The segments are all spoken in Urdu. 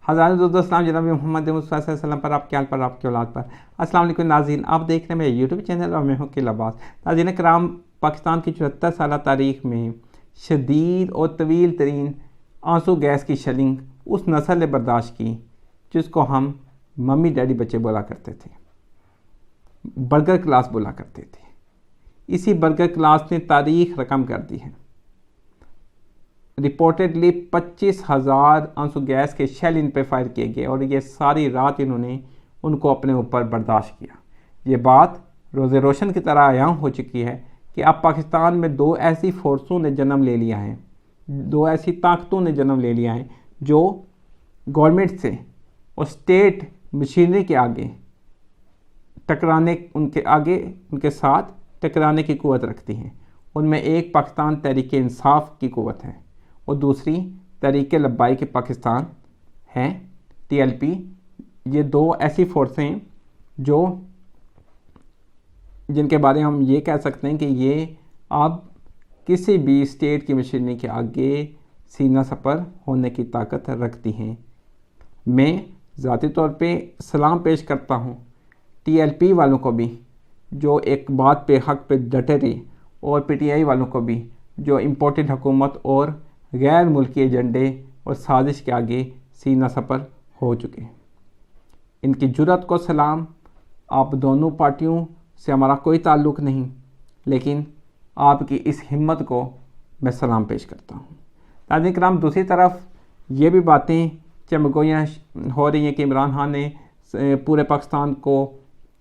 ہزاروں درود و سلام جناب محمد مصطفیٰ صلی اللہ علیہ وسلم پر، آپ کے حال پر، آپ کی اولاد پر۔ السلام علیکم ناظرین، آپ دیکھ رہے ہیں میرے یوٹیوب چینل اور میں ہوں قیل عباس۔ ناظرین کرام، پاکستان کی 74 سالہ تاریخ میں شدید اور طویل ترین آنسو گیس کی شیلنگ اس نسل نے برداشت کی جس کو ہم ممی ڈیڈی بچے بولا کرتے تھے، برگر کلاس بولا کرتے تھے۔ اسی برگر کلاس نے تاریخ رقم کر دی ہے۔ رپورٹڈلی 25,000 آنسو گیس کے شیل ان پہ فائر کیے گئے اور یہ ساری رات انہوں نے ان کو اپنے اوپر برداشت کیا۔ یہ بات روز روشن کی طرح عیاں ہو چکی ہے کہ اب پاکستان میں دو ایسی فورسوں نے جنم لے لیا ہے، دو ایسی طاقتوں نے جنم لے لیا ہے جو گورنمنٹ سے اور اسٹیٹ مشینری کے آگے ٹکرانے، ان کے ساتھ ٹکرانے کی قوت رکھتی ہیں۔ ان میں ایک پاکستان تحریک انصاف کی قوت ہے اور دوسری تحریک لبیک پاکستان ہے، TLP۔ یہ دو ایسی فورسیں ہیں جن کے بارے میں ہم یہ کہہ سکتے ہیں کہ یہ اب کسی بھی اسٹیٹ کی مشینری کے آگے سینہ سپر ہونے کی طاقت رکھتی ہیں۔ میں ذاتی طور پہ سلام پیش کرتا ہوں TLP والوں کو بھی جو ایک بات پہ حق پہ ڈٹے رہے، اور PTI والوں کو بھی جو امپورٹنٹ حکومت اور غیر ملکی ایجنڈے اور سازش کے آگے سینہ سپر ہو چکے ہیں۔ ان کی جرأت کو سلام۔ آپ دونوں پارٹیوں سے ہمارا کوئی تعلق نہیں، لیکن آپ کی اس ہمت کو میں سلام پیش کرتا ہوں۔ ناظرین کرام، دوسری طرف یہ بھی باتیں چمگویاں ہو رہی ہیں کہ عمران خان نے پورے پاکستان کو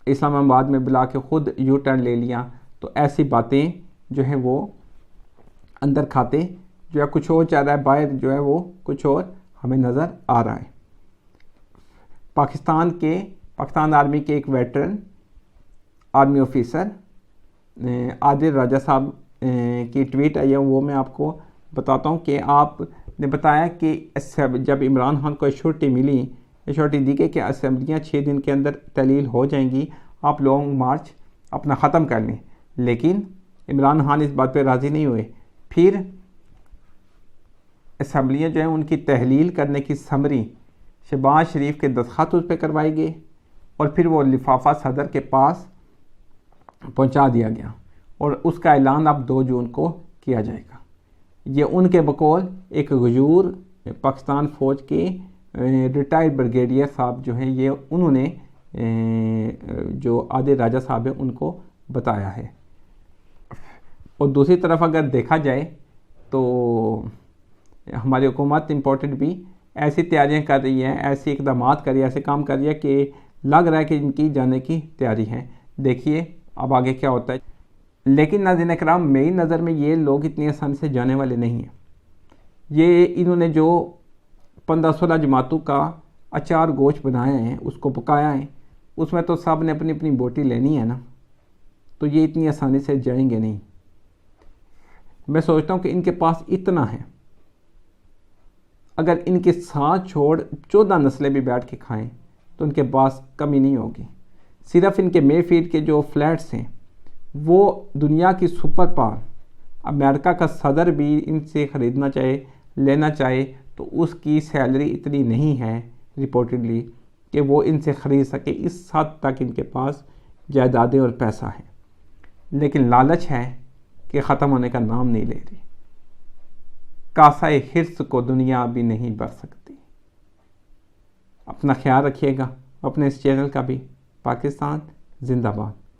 اسلام آباد میں بلا کے خود یو ٹرن لے لیا، تو ایسی باتیں جو ہیں وہ اندر کھاتے جو ہے کچھ اور چاہ رہا ہے، باہر جو ہے وہ کچھ اور ہمیں نظر آ رہا ہے۔ پاکستان آرمی کے ایک ویٹرن آرمی آفیسر عادل راجہ صاحب کی ٹویٹ آئی ہے، وہ میں آپ کو بتاتا ہوں کہ آپ نے بتایا کہ جب عمران خان کو ایشورٹی دی گئی کہ اسمبلیاں 6 دن کے اندر تحلیل ہو جائیں گی، آپ لانگ مارچ اپنا ختم کر لیں، لیکن عمران خان اس بات پہ راضی نہیں ہوئے۔ پھر اسمبلیاں جو ہیں ان کی تحلیل کرنے کی سمری شہباز شریف کے دستخط اس پہ کروائی گئی اور پھر وہ لفافہ صدر کے پاس پہنچا دیا گیا اور اس کا اعلان اب 2 جون کو کیا جائے گا۔ یہ ان کے بقول ایک غیور پاکستان فوج کے ریٹائرڈ بریگیڈیئر صاحب جو ہیں، یہ انہوں نے جو عادل راجہ صاحب ہیں ان کو بتایا ہے۔ اور دوسری طرف اگر دیکھا جائے تو ہماری حکومت امپورٹنٹ بھی ایسی تیاریاں کر رہی ہے، ایسے اقدامات کر رہی ہے، ایسے کام کر رہی ہے کہ لگ رہا ہے کہ ان کی جانے کی تیاری ہے۔ دیکھیے اب آگے کیا ہوتا ہے۔ لیکن ناظرین کرام، میری نظر میں یہ لوگ اتنی آسانی سے جانے والے نہیں ہیں۔ یہ انہوں نے جو 15-16 جماعتوں کا اچار گوشت بنایا ہے، اس کو پکایا ہے، اس میں تو سب نے اپنی اپنی بوٹی لینی ہے نا، تو یہ اتنی آسانی سے جائیں گے نہیں۔ میں سوچتا ہوں کہ ان کے پاس اتنا ہے، اگر ان کے ساتھ چھوڑ 14 نسلیں بھی بیٹھ کے کھائیں تو ان کے پاس کمی نہیں ہوگی۔ صرف ان کے مے فیلڈ کے جو فلیٹس ہیں وہ دنیا کی سپر پاور امریکہ کا صدر بھی ان سے خریدنا چاہے، لینا چاہے، تو اس کی سیلری اتنی نہیں ہے رپورٹڈلی کہ وہ ان سے خرید سکے۔ اس حد تک ان کے پاس جائیدادیں اور پیسہ ہے، لیکن لالچ ہے کہ ختم ہونے کا نام نہیں لے رہی۔ کاسۂ حرص کو دنیا بھی نہیں بھر سکتی۔ اپنا خیال رکھیے گا، اپنے اس چینل کا بھی۔ پاکستان زندہ باد۔